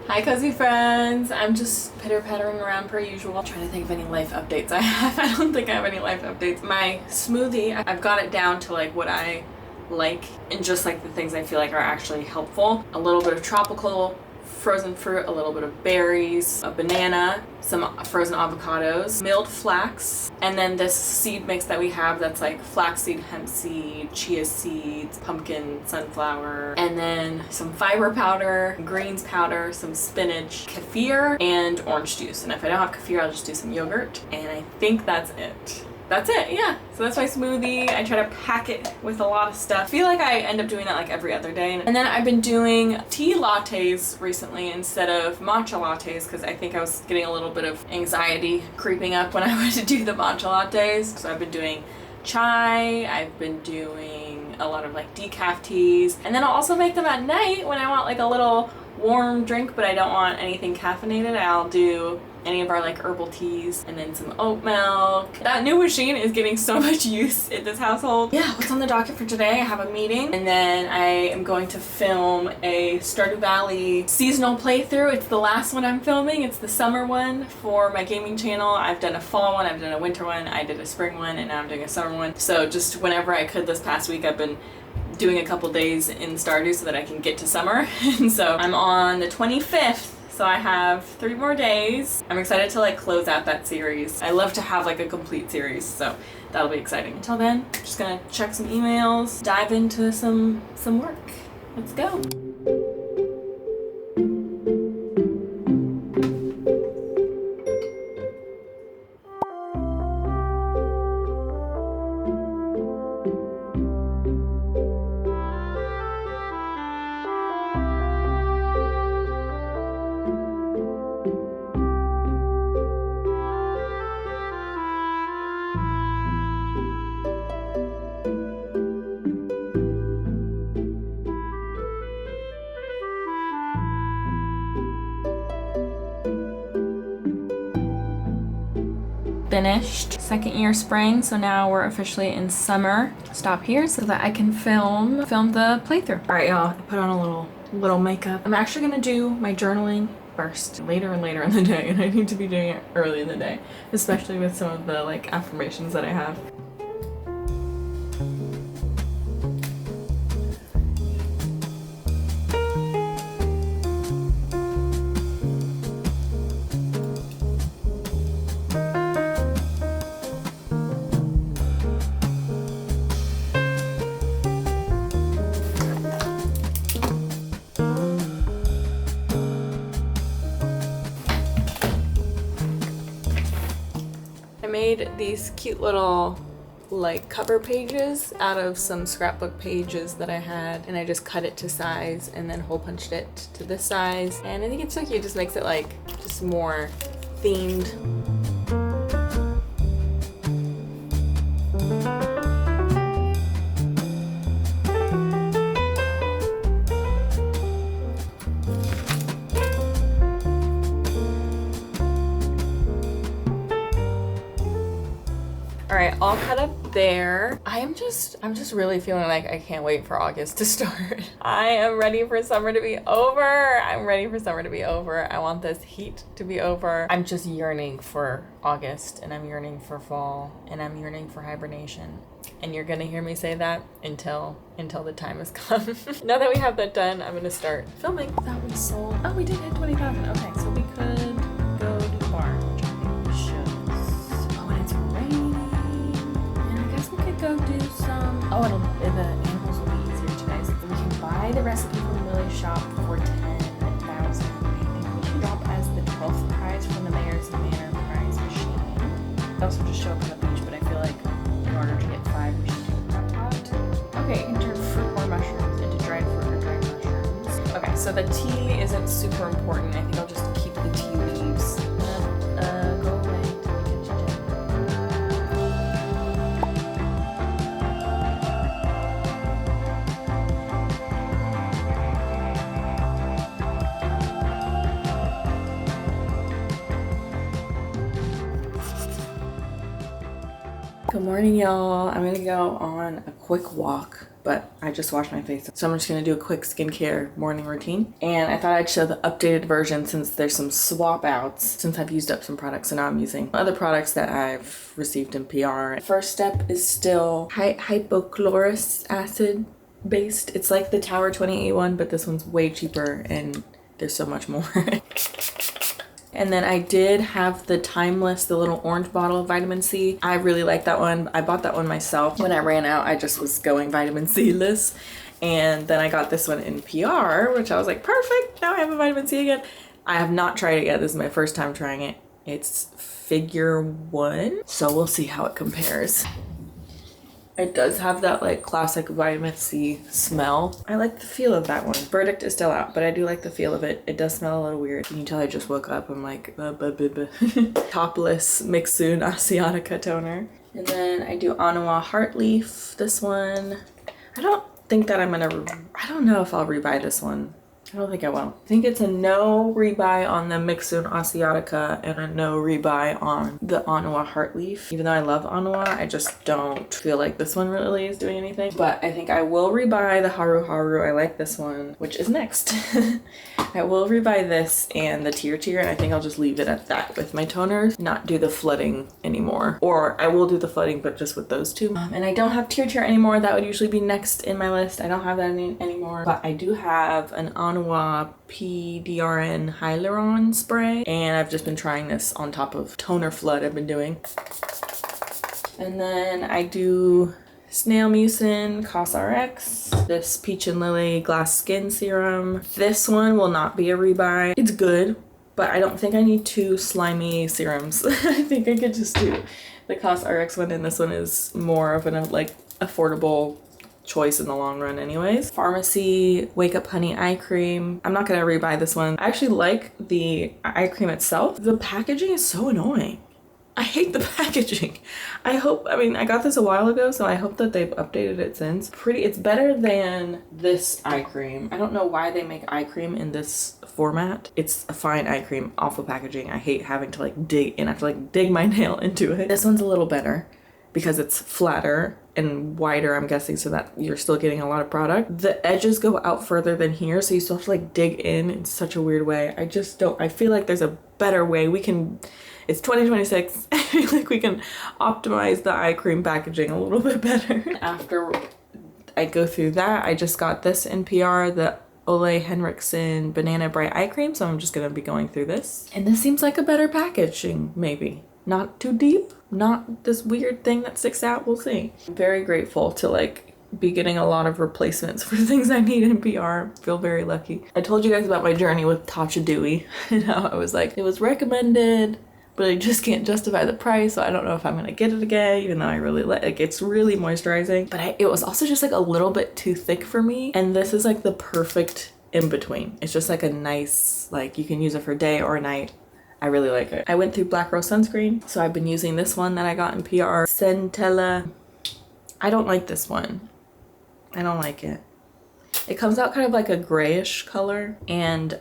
Hi cozy friends, I'm just pitter-pattering around per usual, trying to think of any life updates I have. I don't think I have any life updates. My smoothie, I've got it down to like what I like and just like the things I feel like are actually helpful. A little bit of tropical frozen fruit, a little bit of berries, a banana, some frozen avocados, milled flax, and then this seed mix that we have that's like flaxseed, hemp seed, chia seeds, pumpkin, sunflower, and then some fiber powder, greens powder, some spinach, kefir, and orange juice. And if I don't have kefir, I'll just do some yogurt. And I think that's it. That's it, yeah. So that's my smoothie. I try to pack it with a lot of stuff. I feel like I end up doing that like every other day. And then I've been doing tea lattes recently instead of matcha lattes because I think I was getting a little bit of anxiety creeping up when I went to do the matcha lattes. So I've been doing chai, I've been doing a lot of like decaf teas, and then I'll also make them at night when I want like a little warm drink but I don't want anything caffeinated. I'll do any of our like herbal teas and then some oat milk. That new machine is getting so much use in this household. Yeah, what's on the docket for today? I have a meeting and then I am going to film a Stardew Valley seasonal playthrough. It's the last one I'm filming. It's the summer one for my gaming channel. I've done a fall one, I've done a winter one, I did a spring one, and now I'm doing a summer one. So just whenever I could this past week, I've been doing a couple days in Stardew so that I can get to summer. And so I'm on the 25th. So I have 3 more days. I'm excited to like close out that series. I love to have like a complete series, so that'll be exciting. Until then, I'm just gonna check some emails, dive into some work. Let's go. Finished second year spring, so now we're officially in summer. Stop here so that I can film the playthrough. All right, y'all, I put on a little makeup. I'm actually gonna do my journaling first, later and later in the day, and I need to be doing it early in the day, especially with some of the like affirmations that I have. Made these cute little like cover pages out of some scrapbook pages that I had, and I just cut it to size and then hole punched it to this size, and I think it's so cute. It just makes it like just more themed. All right, all cut up there. I'm just really feeling like I can't wait for August to start. I am ready for summer to be over. I'm ready for summer to be over. I want this heat to be over. I'm just yearning for August, and I'm yearning for fall, and I'm yearning for hibernation. And you're gonna hear me say that until the time has come. Now that we have that done, I'm gonna start filming. That was sold. Oh, we did hit 25. Okay, so we could go to the bar, which I think we should. Oh, and it's raining. And I guess we could go do some. Oh, the animals will be easier today. So we can buy the recipe from Lily's shop for 10,000. I think we should drop as the 12th prize from the Mayor's Manor prize machine. I also just show up on the beach, but I feel like in order to get 5, we should do a prep pot. Okay, you can turn fruit or mushrooms into dried fruit or dried mushrooms. Okay, so the tea isn't super important. I think I'll just keep the tea leaves. Go away till we get to dinner. Good morning, y'all. I'm gonna go on a quick walk but I just washed my face. So I'm just gonna do a quick skincare morning routine. And I thought I'd show the updated version since there's some swap outs since I've used up some products, so now I'm using other products that I've received in PR. First step is still hypochlorous acid based. It's like the Tower 2081, but this one's way cheaper and there's so much more. And then I did have the Timeless, the little orange bottle of vitamin C. I really like that one. I bought that one myself. When I ran out, I just was going vitamin C-less. And then I got this one in PR, which I was like, perfect, now I have a vitamin C again. I have not tried it yet. This is my first time trying it. It's figure 1, so we'll see how it compares. It does have that like classic vitamin C smell. I like the feel of that one. Verdict is still out, but I do like the feel of it. It does smell a little weird. You can tell I just woke up. I'm like, topless Mixun Asiatica toner. And then I do Anawa Heart Leaf. This one, I don't think that I don't know if I'll rebuy this one. I don't think I will. I think it's a no rebuy on the Mixun Asiatica and a no rebuy on the Anawa Heart Leaf. Even though I love Anawa, I just don't feel like this one really is doing anything. But I think I will rebuy the Haru Haru. I like this one, which is next. I will rebuy this and the Tier, and I think I'll just leave it at that with my toners, not do the flooding anymore. Or I will do the flooding, but just with those two. And I don't have Tier anymore. That would usually be next in my list. I don't have that anymore, but I do have an Anawa PDRN Hyaluron spray, and I've just been trying this on top of toner flood I've been doing. And then I do Snail Mucin, COS-RX, this Peach and Lily Glass Skin Serum. This one will not be a rebuy. It's good, but I don't think I need 2 slimy serums. I think I could just do the COS-RX one, and this one is more of an like affordable choice in the long run anyways. Pharmacy Wake Up Honey Eye Cream. I'm not gonna rebuy this one. I actually like the eye cream itself. The packaging is so annoying. I hate the packaging. I got this a while ago, so I hope that they've updated it since. It's better than this eye cream. I don't know why they make eye cream in this format. It's a fine eye cream, awful packaging. I hate having to like dig my nail into it. This one's a little better because it's flatter and wider, I'm guessing, so that you're still getting a lot of product. The edges go out further than here, so you still have to like dig in such a weird way. I feel like there's a better way. It's 2026. I feel like we can optimize the eye cream packaging a little bit better. After I go through that, I just got this in PR, the Ole Henriksen Banana Bright Eye Cream, so I'm just gonna be going through this. And this seems like a better packaging, maybe. Not too deep, not this weird thing that sticks out, we'll see. I'm very grateful to like be getting a lot of replacements for things I need in PR. Feel very lucky. I told you guys about my journey with Tatcha Dewy and how I was like, it was recommended, but I just can't justify the price, so I don't know if I'm gonna get it again, even though I really like it's really moisturizing. But it was also just like a little bit too thick for me, and this is like the perfect in between. It's just like a nice, like you can use it for day or night. I really like it. I went through Black Rose sunscreen, so I've been using this one that I got in PR, Centella. I don't like this one. I don't like it. It comes out kind of like a grayish color, and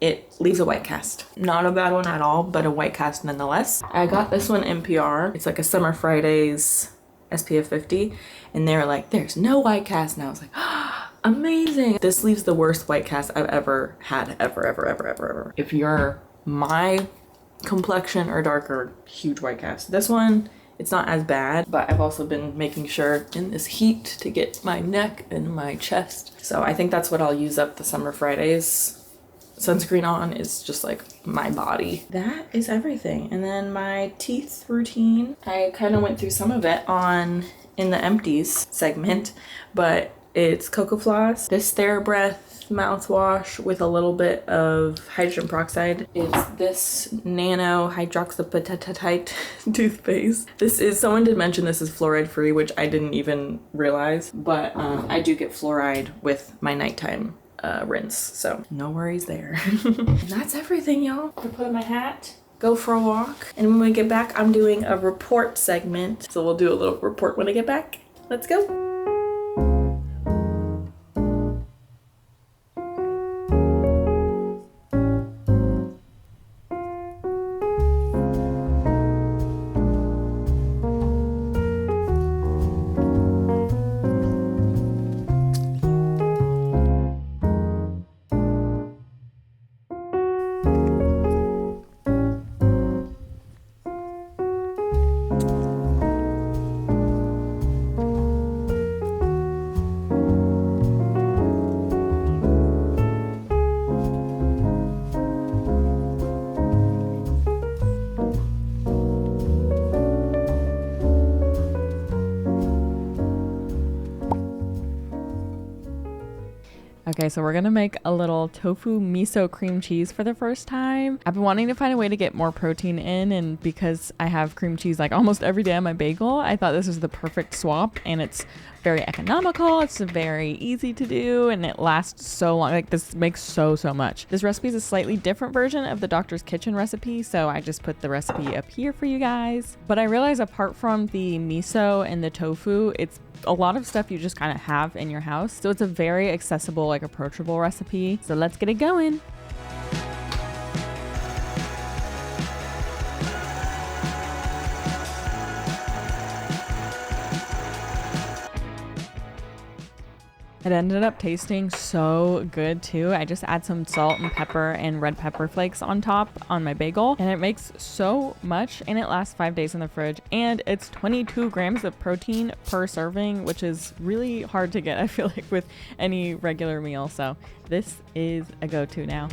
it leaves a white cast. Not a bad one at all, but a white cast nonetheless. I got this one in PR. It's like a Summer Fridays SPF 50, and they were like, there's no white cast, and I was like, ah, amazing. This leaves the worst white cast I've ever had, ever. If you're my complexion or darker, huge white cast. This one, it's not as bad, but I've also been making sure in this heat to get my neck and my chest. So I think that's what I'll use up the Summer Fridays sunscreen on, is just like my body. That is everything. And then my teeth routine, I kind of went through some of it in the empties segment, but it's Cocoa Floss, this TheraBreath mouthwash with a little bit of hydrogen peroxide. It's this nano hydroxyapatite toothpaste. Someone did mention this is fluoride free, which I didn't even realize, but I do get fluoride with my nighttime rinse, so no worries there. That's everything, y'all. I put on my hat, go for a walk, and when we get back, I'm doing a report segment, so we'll do a little report when I get back. Let's go. Okay, so we're gonna make a little tofu miso cream cheese for the first time. I've been wanting to find a way to get more protein in, and because I have cream cheese like almost every day on my bagel, I thought this was the perfect swap, and it's very economical, it's very easy to do, and it lasts so long. Like, this makes so much. This recipe is a slightly different version of the Doctor's Kitchen recipe, so I just put the recipe up here for you guys. But I realized apart from the miso and the tofu, it's a lot of stuff you just kind of have in your house. So it's a very accessible, like approachable recipe. So let's get it going. It ended up tasting so good too. I just add some salt and pepper and red pepper flakes on top on my bagel, and it makes so much, and it lasts 5 days in the fridge, and it's 22 grams of protein per serving, which is really hard to get, I feel like, with any regular meal. So this is a go-to now.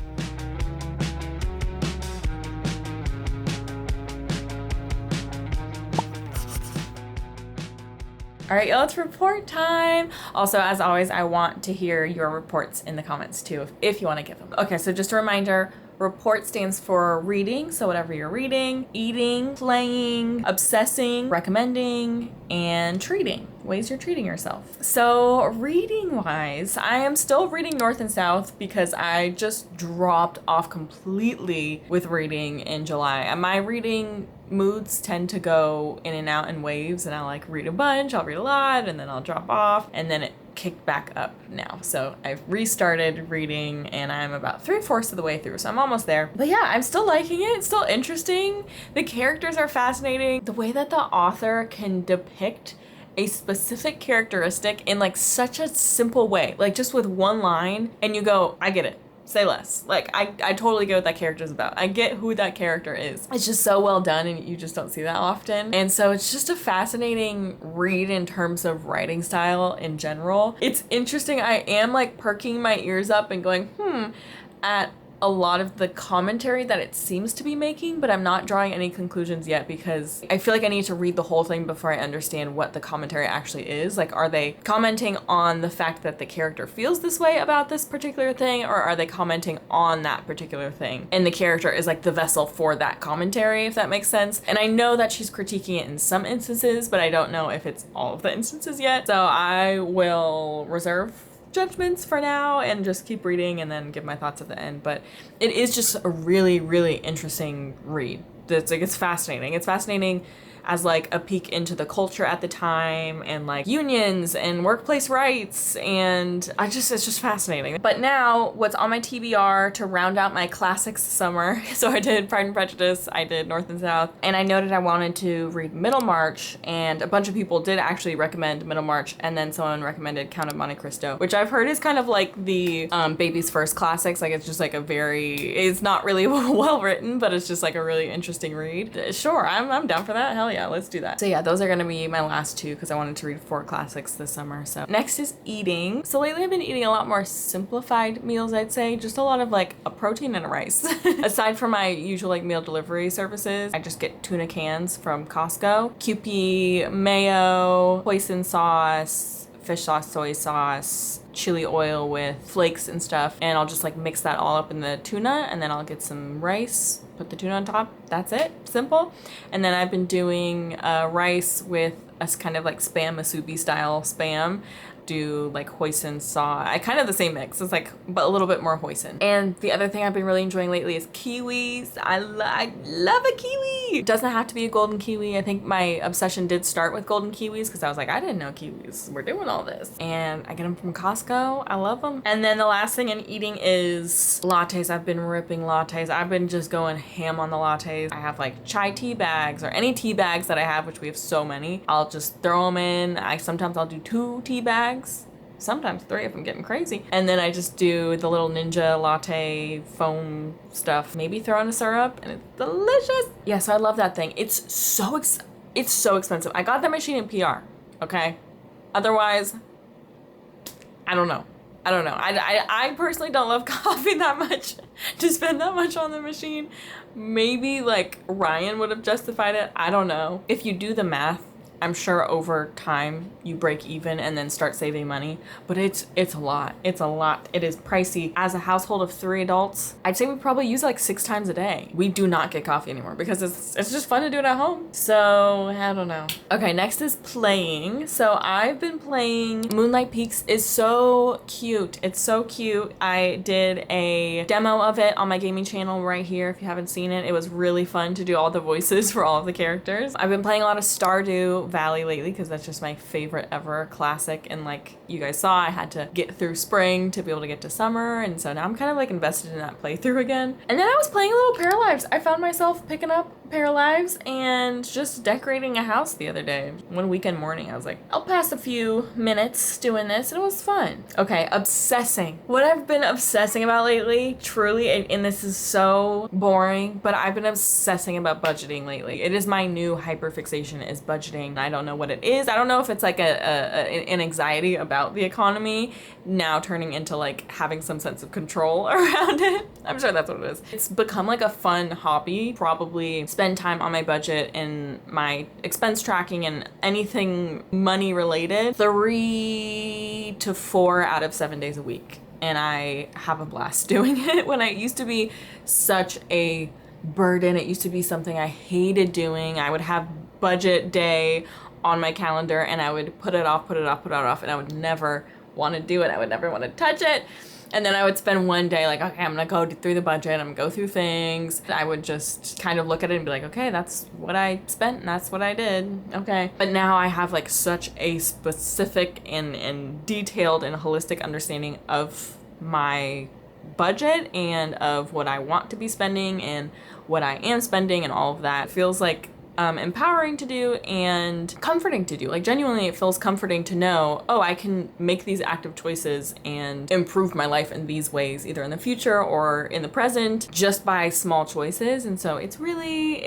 All right, y'all, it's report time. Also, as always, I want to hear your reports in the comments too, if you want to give them. Okay, so just a reminder, report stands for reading. So whatever you're reading, eating, playing, obsessing, recommending, and treating. Ways you're treating yourself. So reading wise, I am still reading North and South because I just dropped off completely with reading in July. My reading moods tend to go in and out in waves, and I'll like read a bunch, I'll read a lot, and then I'll drop off, and then it kicked back up now. So I've restarted reading, and I'm about 3/4 of the way through, so I'm almost there. But yeah, I'm still liking it. It's still interesting. The characters are fascinating. The way that the author can depict a specific characteristic in like such a simple way, like just with one line, and you go, I get it. Say less. Like, I totally get what that character's about. I get who that character is. It's just so well done, and you just don't see that often. And so it's just a fascinating read in terms of writing style in general. It's interesting. I am like perking my ears up and going, at a lot of the commentary that it seems to be making, but I'm not drawing any conclusions yet because I feel like I need to read the whole thing before I understand what the commentary actually is. Like, are they commenting on the fact that the character feels this way about this particular thing, or are they commenting on that particular thing? And the character is like the vessel for that commentary, if that makes sense. And I know that she's critiquing it in some instances, but I don't know if it's all of the instances yet. So I will reserve judgments for now and just keep reading and then give my thoughts at the end. But it is just a really, really interesting read. It's fascinating. It's fascinating as like a peek into the culture at the time, and like unions and workplace rights, and it's just fascinating. But now what's on my TBR to round out my classics summer, so I did Pride and Prejudice, I did North and South, and I noted I wanted to read Middlemarch, and a bunch of people did actually recommend Middlemarch, and then someone recommended Count of Monte Cristo, which I've heard is kind of like the baby's first classics. Like, it's just like it's not really well written, but it's just like a really interesting read. Sure, I'm down for that. Hell yeah. Let's do that. So yeah, those are gonna be my last two because I wanted to read 4 classics this summer. So next is eating. So lately I've been eating a lot more simplified meals, I'd say. Just a lot of like a protein and a rice. Aside from my usual like meal delivery services, I just get tuna cans from Costco. Kewpie, mayo, hoisin sauce, fish sauce, soy sauce, chili oil with flakes and stuff, and I'll just like mix that all up in the tuna, and then I'll get some rice, put the tuna on top. That's it. Simple. And then I've been doing rice with a kind of like spam musubi style spam. Do like hoisin sauce. I kind of the same mix. It's like, but a little bit more hoisin. And the other thing I've been really enjoying lately is kiwis. I love a kiwi. It doesn't have to be a golden kiwi. I think my obsession did start with golden kiwis because I was like, I didn't know kiwis were doing all this. And I get them from Costco. I love them. And then the last thing in eating is lattes. I've been ripping lattes. I've been just going ham on the lattes. I have like chai tea bags, or any tea bags that I have, which we have so many. I'll just throw them in. Sometimes I'll do 2 tea bags. Sometimes 3 if I'm getting crazy. And then I just do the little ninja latte foam stuff. Maybe throw in a syrup, and it's delicious. Yeah, so I love that thing. It's so expensive. I got that machine in PR, okay? Otherwise, I don't know. I personally don't love coffee that much to spend that much on the machine. Maybe like Ryan would have justified it. I don't know. If you do the math, I'm sure over time you break even and then start saving money, but it's a lot. It's a lot. It is pricey. As a household of 3 adults, I'd say we probably use it like 6 times a day. We do not get coffee anymore because it's just fun to do it at home. So I don't know. Okay, next is playing. So I've been playing Moonlight Peaks. Is so cute. It's so cute. I did a demo of it on my gaming channel right here if you haven't seen it. It was really fun to do all the voices for all of the characters. I've been playing a lot of Stardew Valley lately because that's just my favorite ever classic, and like you guys saw, I had to get through spring to be able to get to summer, and so now I'm kind of like invested in that playthrough again. And then I was playing a little Pair of Lives. I found myself picking up Pair of Lives and just decorating a house the other day. One weekend morning, I was like, I'll pass a few minutes doing this, and it was fun. Okay, obsessing. What I've been obsessing about lately, truly, and this is so boring, but I've been obsessing about budgeting lately. It is my new hyperfixation is budgeting. I don't know what it is. I don't know if it's like an anxiety about the economy now turning into like having some sense of control around it. I'm sure that's what it is. It's become like a fun hobby. Probably spend time on my budget and my expense tracking and anything money related 3 to 4 out of 7 days a week. And I have a blast doing it. When I used to be such a burden, it used to be something I hated doing. I would have budget day on my calendar and I would put it off, and I would never want to do it. I would never want to touch it. And then I would spend one day like, okay, I'm gonna go through the budget, I'm gonna go through things. I would just kind of look at it and be like, okay, that's what I spent and that's what I did. Okay. But now I have like such a specific and detailed and holistic understanding of my budget and of what I want to be spending and what I am spending and all of that. It feels like empowering to do and comforting to do. Like genuinely, it feels comforting to know, oh, I can make these active choices and improve my life in these ways, either in the future or in the present, just by small choices. And so it's really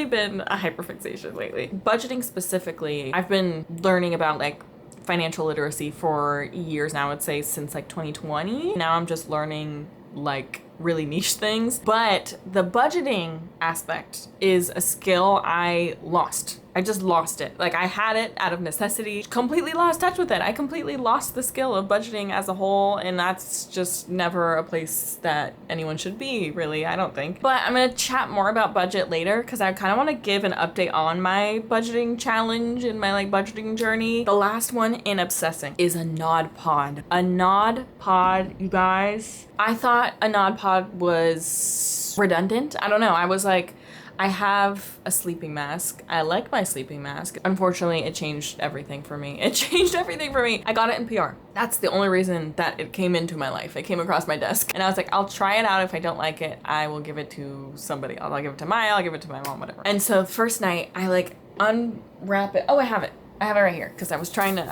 been a hyperfixation lately. Budgeting specifically, I've been learning about like financial literacy for years now. I would say since like 2020. Now I'm just learning like really niche things, but the budgeting aspect is a skill I lost. I just lost it. Like I had it out of necessity, completely lost touch with it. I completely lost the skill of budgeting as a whole, and that's just never a place that anyone should be, really, I don't think. But I'm gonna chat more about budget later because I kind of want to give an update on my budgeting challenge and my like budgeting journey. The last one in obsessing is a Nod Pod. A Nod Pod, you guys. I thought a Nod Pod was redundant. I don't know. I was like, I have a sleeping mask. I like my sleeping mask. Unfortunately, it changed everything for me. It changed everything for me. I got it in PR. That's the only reason that it came into my life. It came across my desk. And I was like, I'll try it out. If I don't like it, I will give it to somebody else. I'll give it to Maya. I'll give it to my mom, whatever. And so first night, I like unwrap it. Oh, I have it. I have it right here because I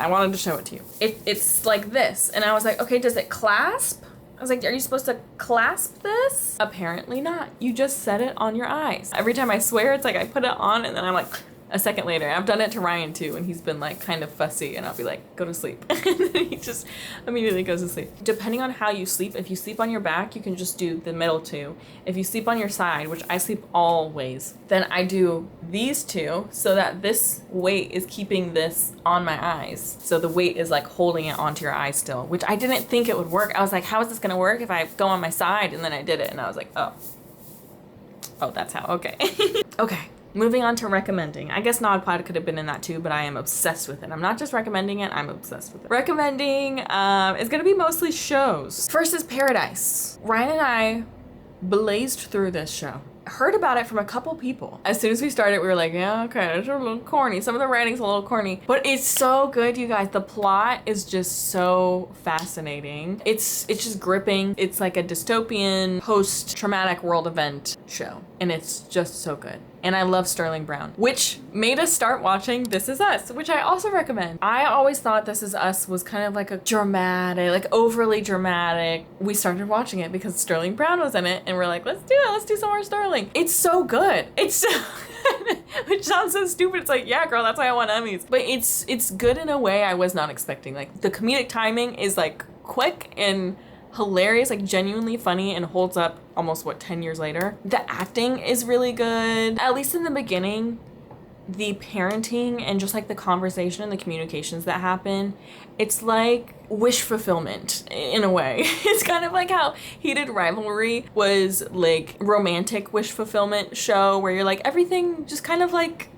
wanted to show it to you. It's like this. And I was like, okay, does it clasp? I was like, are you supposed to clasp this? Apparently not. You just set it on your eyes. Every time I swear, it's like I put it on and then I'm like, a second later. I've done it to Ryan too, and he's been like kind of fussy, and I'll be like, go to sleep. And then he just immediately goes to sleep. Depending on how you sleep, if you sleep on your back, you can just do the middle two. If you sleep on your side, which I sleep all ways, then I do these two so that this weight is keeping this on my eyes. So the weight is like holding it onto your eye still, which I didn't think it would work. I was like, how is this gonna work if I go on my side? And then I did it, and I was like, oh, that's how, okay. Okay. Moving on to recommending. I guess Nod Pod could have been in that too, but I am obsessed with it. I'm not just recommending it, I'm obsessed with it. Recommending is gonna be mostly shows. First is Paradise. Ryan and I blazed through this show. Heard about it from a couple people. As soon as we started, we were like, yeah, okay, it's a little corny. Some of the writing's a little corny, but it's so good, you guys. The plot is just so fascinating. It's just gripping. It's like a dystopian post-traumatic world event show, and it's just so good. And I love Sterling Brown, which made us start watching This Is Us, which I also recommend. I always thought This Is Us was kind of like a dramatic, like overly dramatic. We started watching it because Sterling Brown was in it, and we're like, let's do it. Let's do some more Sterling. It's so good. It's so which sounds so stupid. It's like, yeah, girl, that's why I won Emmys. But it's good in a way I was not expecting. Like the comedic timing is like quick and hilarious, like genuinely funny, and holds up almost 10 years later. The acting is really good, at least in the beginning. the parenting and just like the conversation and the communications that happen, it's like wish fulfillment in a way. It's kind of like how Heated Rivalry was like romantic wish fulfillment show where you're like everything just kind of like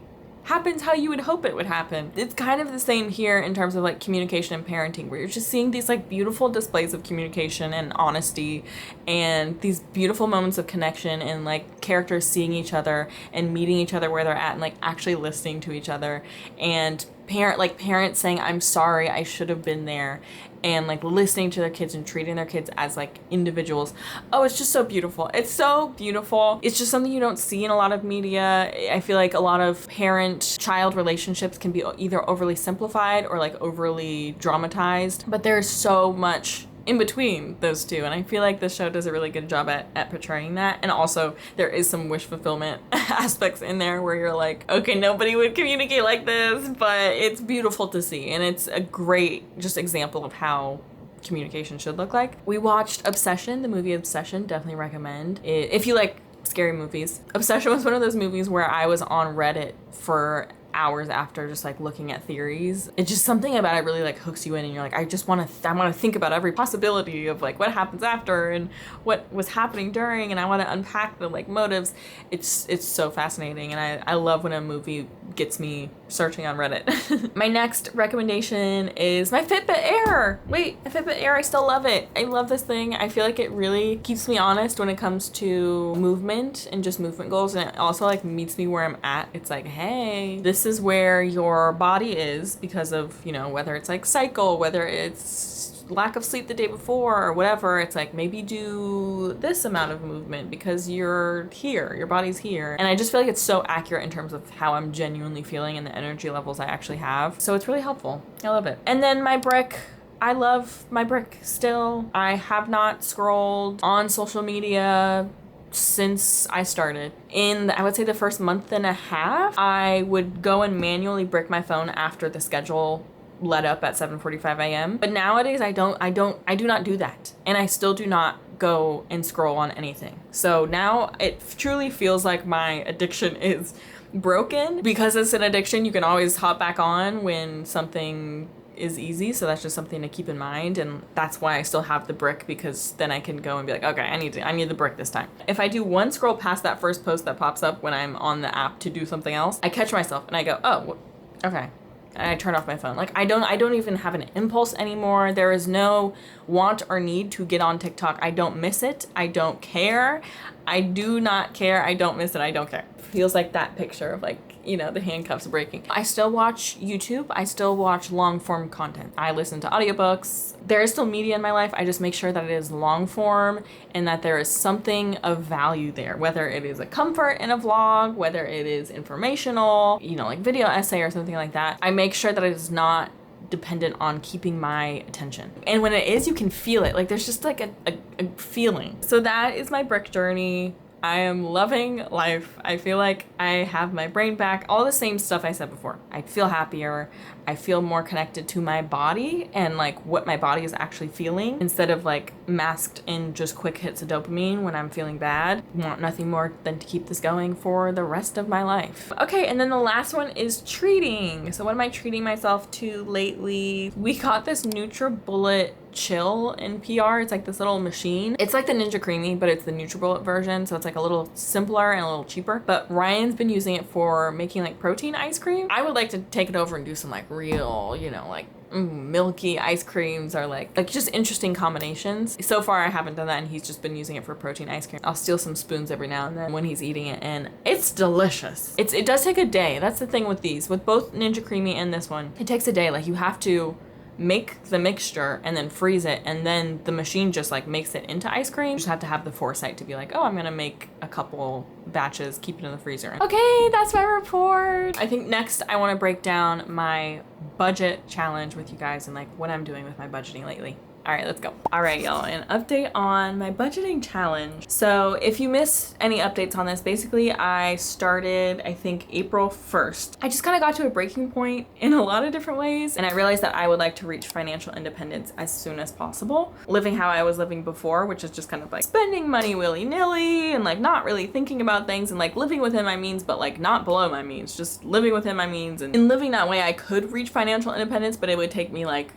happens how you would hope it would happen. It's kind of the same here in terms of like communication and parenting, where you're just seeing these like beautiful displays of communication and honesty and these beautiful moments of connection and like characters seeing each other and meeting each other where they're at and like actually listening to each other, and parents saying, I'm sorry, I should have been there, and like listening to their kids and treating their kids as like individuals. Oh, it's just so beautiful. It's so beautiful. It's just something you don't see in a lot of media. I feel like a lot of parent-child relationships can be either overly simplified or like overly dramatized, but there's so much in between those two, and I feel like this show does a really good job at portraying that. And also there is some wish fulfillment aspects in there where you're like, okay, nobody would communicate like this, but it's beautiful to see, and it's a great just example of how communication should look like. We watched Obsession, the movie Obsession. Definitely recommend it if you like scary movies. Obsession was one of those movies where I was on Reddit for hours after, just like looking at theories. It's just something about it really like hooks you in, and you're like, I just want to think about every possibility of like what happens after and what was happening during, and I want to unpack the like motives. It's so fascinating, and I love when a movie gets me searching on Reddit. My next recommendation is my Fitbit Air. Wait, the Fitbit Air, I still love it. I love this thing. I feel like it really keeps me honest when it comes to movement and just movement goals, and it also like meets me where I'm at. It's like, hey, this is where your body is because of, you know, whether it's like cycle, whether it's lack of sleep the day before or whatever. It's like, maybe do this amount of movement because you're here, your body's here. And I just feel like it's so accurate in terms of how I'm genuinely feeling and the energy levels I actually have. So it's really helppful. I love it. And then my brick. I love my brick still. I have not scrolled on social media since I started. I would say the first month and a half, I would go and manually brick my phone after the schedule let up at 7:45 a.m. But nowadays I do not do that. And I still do not go and scroll on anything. So now it truly feels like my addiction is broken. Because it's an addiction, you can always hop back on when something is easy, so that's just something to keep in mind, and that's why I still have the brick, because then I can go and be like, okay, I need the brick this time. If I do one scroll past that first post that pops up when I'm on the app to do something else, I catch myself and I go, oh, okay. And I turn off my phone. Like I don't even have an impulse anymore. There is no want or need to get on TikTok. I don't miss it. I don't care. I do not care. I don't miss it. I don't care. Feels like that picture of like, you know, the handcuffs breaking. I still watch YouTube. I still watch long form content. I listen to audiobooks. There is still media in my life. I just make sure that it is long form and that there is something of value there, whether it is a comfort in a vlog, whether it is informational, you know, like video essay or something like that. I make sure that it is not dependent on keeping my attention. And when it is, you can feel it. Like there's just like a feeling. So that is my brick journey. I am loving life. I feel like I have my brain back. All the same stuff I said before. I feel happier. I feel more connected to my body and like what my body is actually feeling, instead of like masked in just quick hits of dopamine when I'm feeling bad. I want nothing more than to keep this going for the rest of my life. Okay, and then the last one is treating. So what am I treating myself to lately? We got this NutriBullet chill in PR. It's like this little machine. It's like the Ninja Creamy, but it's the NutriBullet version, so it's like a little simpler and a little cheaper. But Ryan's been using it for making like protein ice cream. I would like to take it over and do some like real, you know, like milky ice creams, or like just interesting combinations. So far I haven't done that, and he's just been using it for protein ice cream. I'll steal some spoons every now and then when he's eating it, and it's delicious. It does take a day. That's the thing with these, with both Ninja Creamy and this one. It takes a day. Like you have to make the mixture and then freeze it, and then the machine just like makes it into ice cream. You just have to have the foresight to be like, oh, I'm gonna make a couple batches, keep it in the freezer. Okay, that's my report. I think next I want to break down my budget challenge with you guys and like what I'm doing with my budgeting lately. All right, let's go. All right, y'all, an update on my budgeting challenge. So if you missed any updates on this, basically I started, I think, April 1st. I just kind of got to a breaking point in a lot of different ways, and I realized that I would like to reach financial independence as soon as possible. Living how I was living before, which is just kind of like spending money willy-nilly and like not really thinking about things and like living within my means, but like not below my means, just living within my means. And in living that way, I could reach financial independence, but it would take me like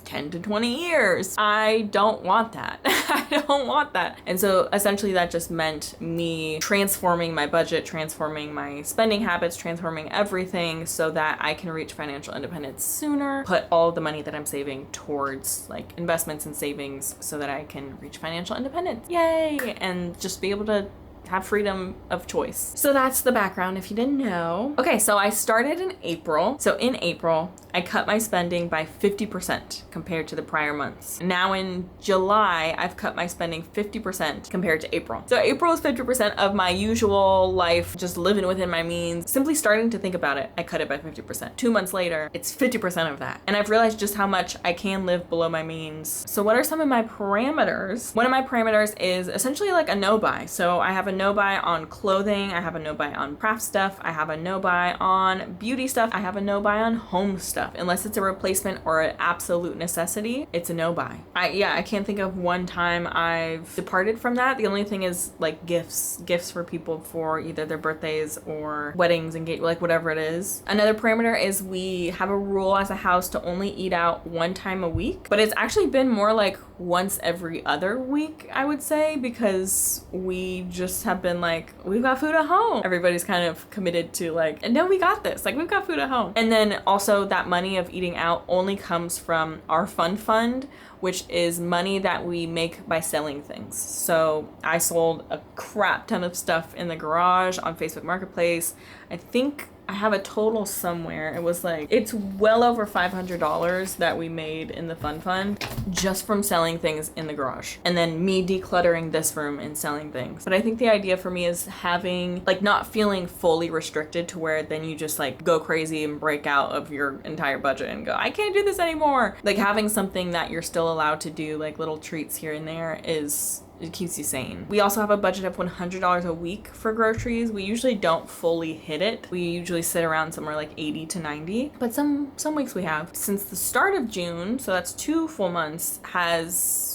10 to 20 years. I don't want that. I don't want that. And so essentially that just meant me transforming my budget, transforming my spending habits, transforming everything so that I can reach financial independence sooner, put all the money that I'm saving towards like investments and savings so that I can reach financial independence. Yay! And just be able to have freedom of choice. So that's the background if you didn't know. Okay, so I started in April. So in April, I cut my spending by 50% compared to the prior months. Now in July, I've cut my spending 50% compared to April. So April is 50% of my usual life, just living within my means. Simply starting to think about it, I cut it by 50%. 2 months later, it's 50% of that. And I've realized just how much I can live below my means. So what are some of my parameters? One of my parameters is essentially like a no-buy. So I have a no-buy on clothing, I have a no-buy on craft stuff, I have a no-buy on beauty stuff, I have a no-buy on home stuff. Unless it's a replacement or an absolute necessity, it's a no-buy. I can't think of one time I've departed from that. The only thing is like gifts for people for either their birthdays or weddings, like whatever it is. Another parameter is we have a rule as a house to only eat out one time a week, but it's actually been more like once every other week, I would say, because we just have been like, we've got food at home. Everybody's kind of committed to like, and no, we got this, like we've got food at home. And then also that money of eating out only comes from our fund, which is money that we make by selling things. So I sold a crap ton of stuff in the garage on Facebook Marketplace. I think I have a total somewhere. It was like, it's well over $500 that we made in the fund just from selling things in the garage. And then me decluttering this room and selling things. But I think the idea for me is having, like, not feeling fully restricted to where then you just like go crazy and break out of your entire budget and go, I can't do this anymore. Like having something that you're still allowed to do, like little treats here and there, it keeps you sane. We also have a budget of $100 a week for groceries. We usually don't fully hit it. We usually sit around somewhere like 80 to 90, but some weeks we have. Since the start of June, so that's 2 full months,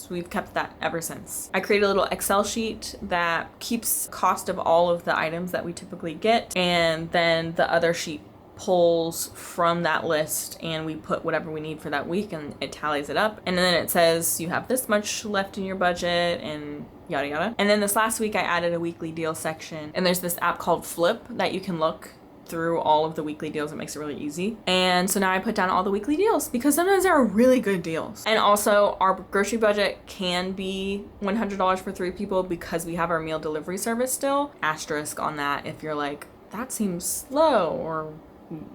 we've kept that ever since. I created a little Excel sheet that keeps cost of all of the items that we typically get, and then the other sheet pulls from that list and we put whatever we need for that week and it tallies it up, and then it says you have this much left in your budget and yada yada. And then this last week I added a weekly deal section, and there's this app called Flip that you can look through all of the weekly deals. It makes it really easy. And so now I put down all the weekly deals because sometimes there are really good deals. And also our grocery budget can be $100 for 3 people because we have our meal delivery service still. Asterisk on that if you're like, that seems low, or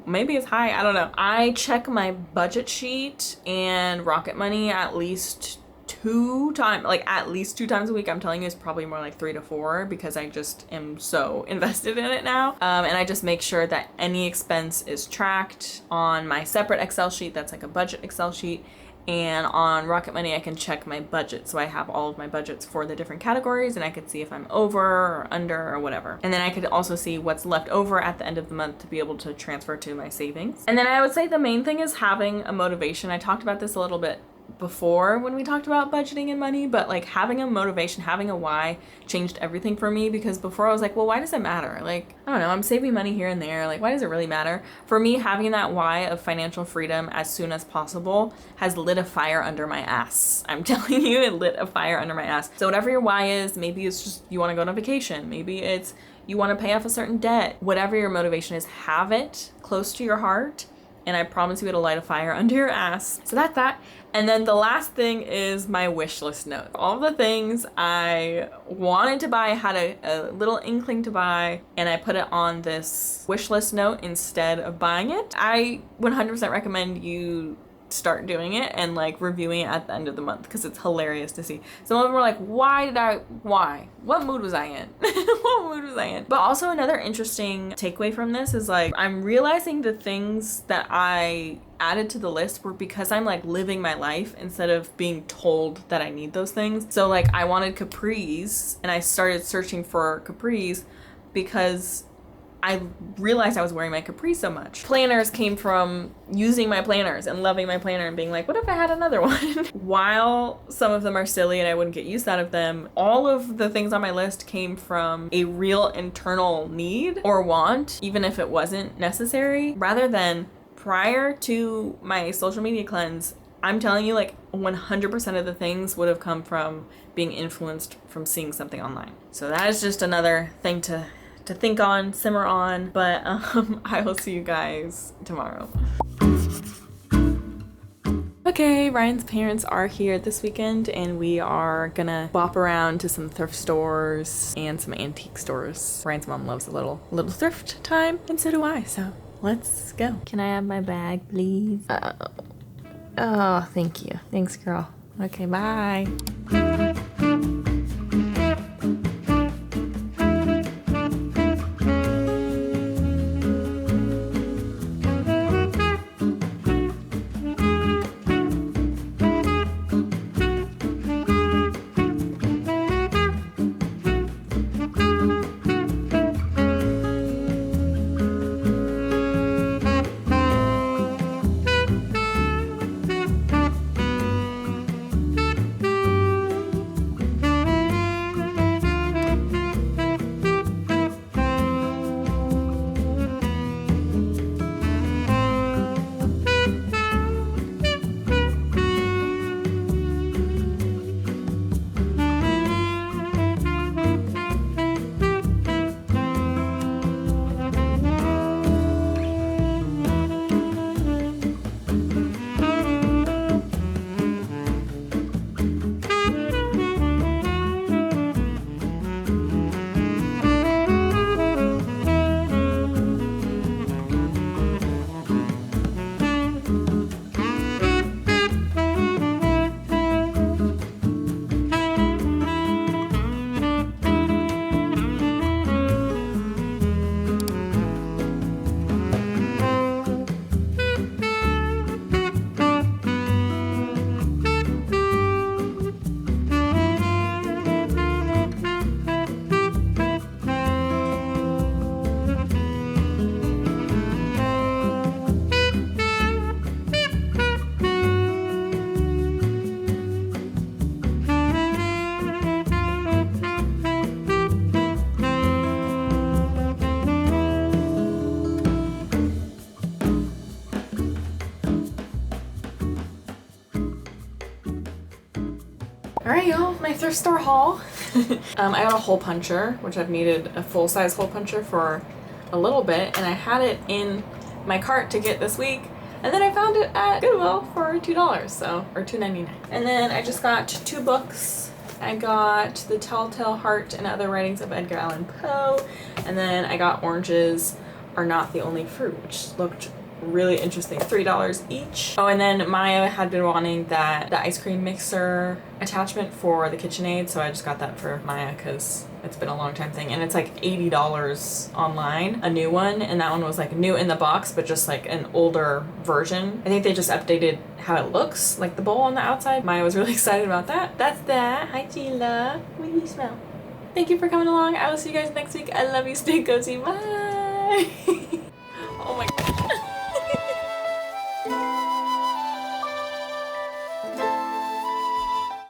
maybe it's high, I don't know. I check my budget sheet and Rocket Money at least 2 times a week. I'm telling you, it's probably more like 3 to 4 because I just am so invested in it now. And I just make sure that any expense is tracked on my separate Excel sheet that's like a budget Excel sheet. And on Rocket Money, I can check my budget. So I have all of my budgets for the different categories, and I could see if I'm over or under or whatever. And then I could also see what's left over at the end of the month to be able to transfer to my savings. And then I would say the main thing is having a motivation. I talked about this a little bit before when we talked about budgeting and money, but like having a motivation, having a why changed everything for me, because before I was like, well, why does it matter? Like, I don't know, I'm saving money here and there. Like, why does it really matter? For me, having that why of financial freedom as soon as possible has lit a fire under my ass. I'm telling you, it lit a fire under my ass. So whatever your why is, maybe it's just you want to go on a vacation. Maybe it's you want to pay off a certain debt. Whatever your motivation is, have it close to your heart, and I promise you it'll light a fire under your ass. So that's that. And then the last thing is my wish list note. All the things I wanted to buy, had a little inkling to buy, and I put it on this wish list note instead of buying it. I 100% recommend you start doing it and like reviewing it at the end of the month because it's hilarious to see. Some of them were like, why? What mood was I in? What mood was I in? But also another interesting takeaway from this is like, I'm realizing the things that I added to the list were because I'm like living my life instead of being told that I need those things. So like I wanted capris and I started searching for capris because I realized I was wearing my capris so much. Planners came from using my planners and loving my planner and being like, what if I had another one? While some of them are silly and I wouldn't get use out of them, all of the things on my list came from a real internal need or want, even if it wasn't necessary, rather than prior to my social media cleanse. I'm telling you, like 100% of the things would have come from being influenced from seeing something online. So that is just another thing to think on, simmer on, but I will see you guys tomorrow. Okay, Ryan's parents are here this weekend and we are gonna bop around to some thrift stores and some antique stores. Ryan's mom loves a little thrift time, and so do I, so let's go. Can I have my bag, please? Oh, thank you. Thanks, girl. Okay, bye. Alright y'all, my thrift store haul. I got a hole puncher, which I've needed a full-size hole puncher for a little bit, and I had it in my cart to get this week, and then I found it at Goodwill for $2, so, or $2.99. And then I just got 2 books. I got The Telltale Heart and Other Writings of Edgar Allan Poe, and then I got Oranges Are Not the Only Fruit, which looked really interesting. $3 each. Oh, and then Maya had been wanting the ice cream mixer attachment for the KitchenAid, so I just got that for Maya because it's been a long time thing, and it's like $80 online, a new one, and that one was like new in the box but just like an older version. I think they just updated how it looks, like the bowl on the outside. Maya was really excited about that. That's that. Hi Gila. What do you smell? Thank you for coming along. I will see you guys next week. I love you. Stay cozy. Bye.